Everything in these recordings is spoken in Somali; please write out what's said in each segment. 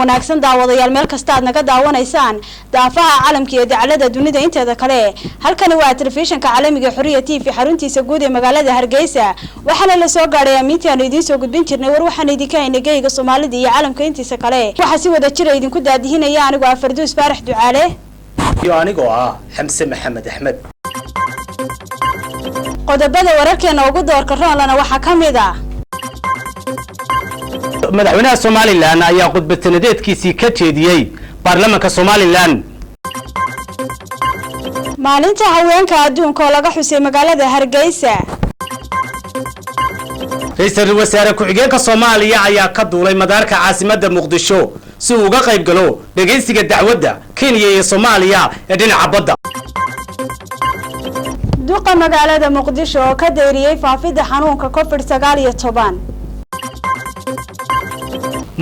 wanaagsan daawadayaal meel kasta aad naga daawanaysaan daafaha caalamka iyo dacalada dunida inteeda kale halkani waa telefishinka caalamiga Xuriya TV xaruntiisa guud ee magaalada Hargeysa waxaana la soo gaaray amiintaan idin soo gudbin jirnay war waxaan idinka inagayga Soomaalida iyo caalamka intiisa kale waxa si wada jira idinku daadihinaya anigu Farduus Faarax Ducaale iyo anigu Xamse Maxamed Axmed qodobada wararkeena ugu doorka roolana waxa kamid ah madaxweynaha Soomaaliland ayaa khudbad sanadeedkiisii ka jeediyay baarlamaanka Soomaaliland maalinta haweenka adduunka oo laga xusay magaalada Hargeysa ra'iisul wasaare ku-xigeenka Soomaaliya ayaa ka duulay madaarka caasimadda Muqdisho si uu uga qayb galo dhageysiga dacwadda Kenya iyo Soomaaliya ee dhinaca badda duqa magaalada Muqdisho oo ka deeriyay faafida xanuunka COVID-19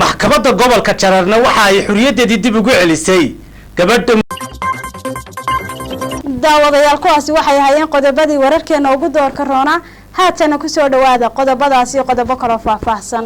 maxkamadda gobolka Jararna waxa ay xuriyadeedii dib ugu celisay gabadha daawadayaal kuwaasi waxay hayeen qodobadii wararkeena ugu doorka roona haatana ku soo dhawaada qodobadaasi qodobo kale faahfaahsan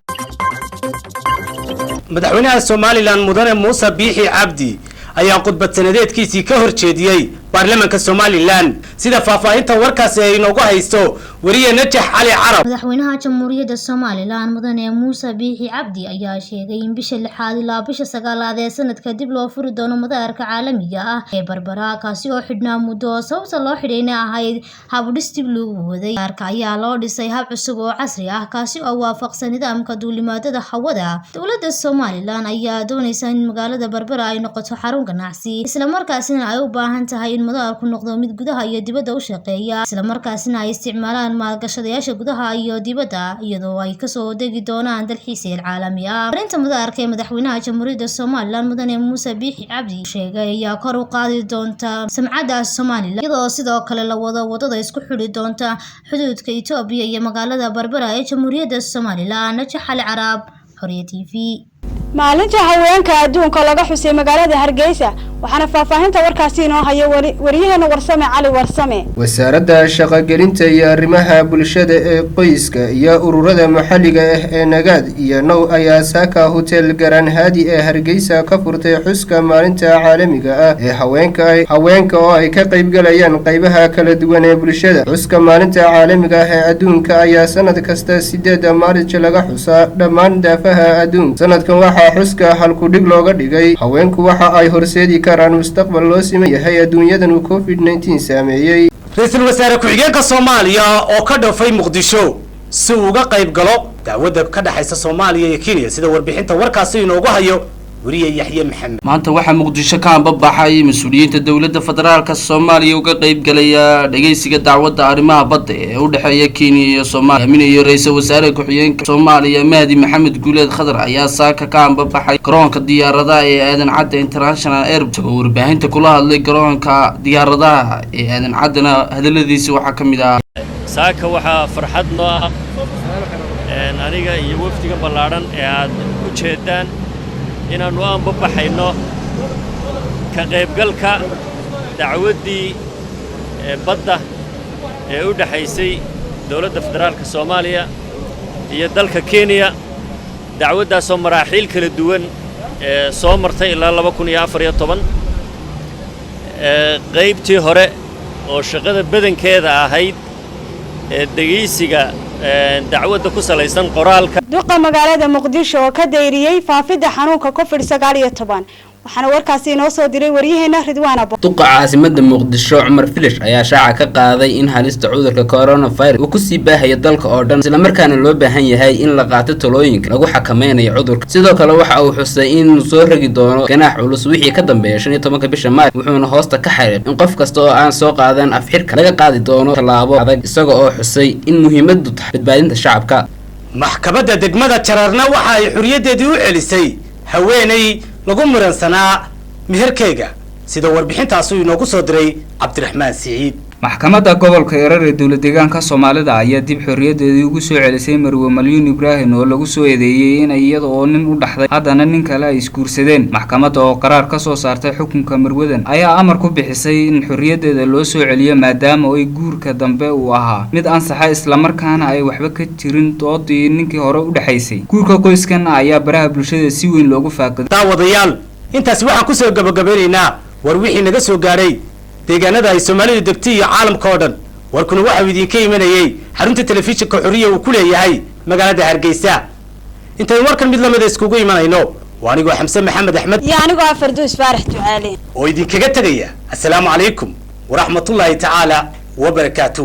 madaxweynaha Soomaaliland mudane Muuse Biixi Cabdi ayaa khudbad sanadeedkiisii ka horjeediyay baarlamaanka Soomaaliland sida faahfaahinta warkaasi ay inoogu haysto wariye Najax Ali Carab madaxweynaha jamhuuriyadda Soomaaliland mudane Muuse Biixi Cabdi ayaa sheegay in bisha 6 ilaa bisha 9 ee sanadka dib loo furi doono madaarka caalamiga ah ee Berbera kaasi oo xidhnaa muddo sababta loo xidhayna ahayd hab dhisib lagu waday madaarka ayaa loo dhisay hab cusub oo casri ah kaasi oo waafaqsan nidaamka duulimaadada hawada dawladda Soomaaliland ayaa doonaysa in magaalada Berbera ay noqoto xarun ganacsi isla markaasina ay u baahan tahay in madaarku noqdo mid gudaha iyo dibadda u shaqeeya isla markaasina ay isticmaalaan maalgashadayaasha gudaha iyo dibadda iyadoo ay ka soo degi doonaan dalxiiska caalami ah arinta madaarka ee madaxweynaha jamhuuriyadda Soomaaliland mudane Muuse Biixi Cabdi sheegay ayaa kor u qaadi doonta sumcadda Soomaaliland iyadoo sidoo kale la wadada isku xidhi doonta xuduudka Itoobiya iyo magaalada Berbera ee jamhuuriyadda Soomaaliland Najax Ali Carab Xuriya TV maalinta haweenka adduunka laga xusay magaalada Hargeysa waxaana faahfaahinta warkaasi inoo hayo wariyahana Warsame Cali Warsame wasaaradda shaqo-gelinta iyo arrimaha bulshada ee qoyska iyo ururada maxalliga ah ee Nagaad iyo Now ayaa saaka hotel Garan Hadi ee Hargeysa ka furtay xuska maalinta caalamiga ah ee haweenka oo ay ka qayb galayaan qaybaha kala duwan ee bulshada xuska maalinta caalamiga ah ee adduunka ayaa sanad kasta 8 Maarch laga xusaa dhammaan daafaha adduunka sanadkan waxa xuska halku dhig looga dhigay haweenku waxa ay horseedi karaan mustaqbal loo simeeyahay adduunyadan uu COVID-19 saameeyay ra'iisul wasaare ku-xigeenka Soomaaliya oo ka dhoofay Muqdisho si uu uga qayb galo dacwadda ka dhaxaysa Soomaaliya iyo Kenya sida warbixinta warkaasi inoogu hayo wariye Yaxye Maxamed maanta waxa Muqdisho ka ambabaxay mas'uuliyiinta dawladda federaalka Soomaaliya uga qayb galaya dhageysiga dacwadda arrimaha badda ee u dhaxeeya Kenya iyo Soomaaliya amiinaya ra'iisul wasaare ku-xigeenka Soomaaliya Mahdi Maxamed Guuleed Khadar ayaa saaka ka ambabaxay garoonka diyaaradaha ee Aadan Cadde International Airport oo warbaahinta kula hadlay garoonka diyaaradaha ee Aadan Caddena hadaladiisa waxa kamid ah saaka waxa farxad noo ah aniga iyo wafdiga ballaaran ee aad u jeedaan inaanu ambabaxayno ka qaybgalka dacwaddii badda ee u dhaxaysay dawladda federaalka Soomaaliya iyo dalka Kenya dacwaddaasoo maraaxiil kala duwan soo martay ilaa 2014 qaybtii hore oo shaqada badankeeda ahayd dhageysiga dacwadda ku salaysan qoraalka duqa magaalada Muqdisho oo ka deeriyay faafida xanuunka COVID-19 waxaana warkaasi inoo soo diray wariyaheena Ridwaan Abo duqa caasimadda Muqdisho Cumar Filish ayaa shaaca ka qaaday in halista cudurka coronavirus uu ku sii baahayo dalka oo dhan isla markaana loo baahan yahay in la qaato talooyinka lagu xakameynayo cudurka sidoo kale waxa uu xusay in soo ragi doono ganaax culus wixii ka dambeeya 15 bisha Maarch wuxuuna hoosta ka xariiqay in qof kasta oo aan soo qaadan afxirka laga qaadi doono talaabo adag isaga oo xusay in muhiimadu tahay badbaadinta shacabka maxkamadda degmada Jararna waxa ay xuriyadeedii u celisay haweenay lagu muransanaa meherkeyga sida warbixintaas uu inoogu soo diray Cabdiraxmaan Saciid maxkamadda gobolka Erar ee dowlad deegaanka Soomaalida ayaa dib xorriyadeedii ugu soo celisay Marwo Malyuun Ibrahim oo lagu soo eedeeyay in iyada oo nin u dhaxday haddana nin kale ay isguursadeen. maxkamadda oo qaraar ka soo saartay xukunka Marwadan ayaa amar ku bixisay in xorriyadeeda loo soo celiyo maadaama ay guurka dambe uu ahaa mid ansaxa isla markaana ay waxba ka jirin doodii ninkii hore u dhaxaysay. guurka qoyskan ayaa baraha bulshada si weyn loogu faaqay. daawadayaal intaas waxaan ku soo gabagabaynaynaa war wixii naga soo gaaray deegaanada ay Soomaalidu degtay iyo caalamka oo dhan. warkuna waxa uu idinka imanayay xarunta telefishinka Xuriya uu ku leeyahay magaalada Hargeysa. intaan warkan mid lamid iskugu imanayno waa anigu Xamse Maxamed Axmed iyo anigu Farduus Faarax Ducaale oo idinkaga tagaya. assalaamu calaykum wa rahmatullahi ta'ala wa barakaatuh.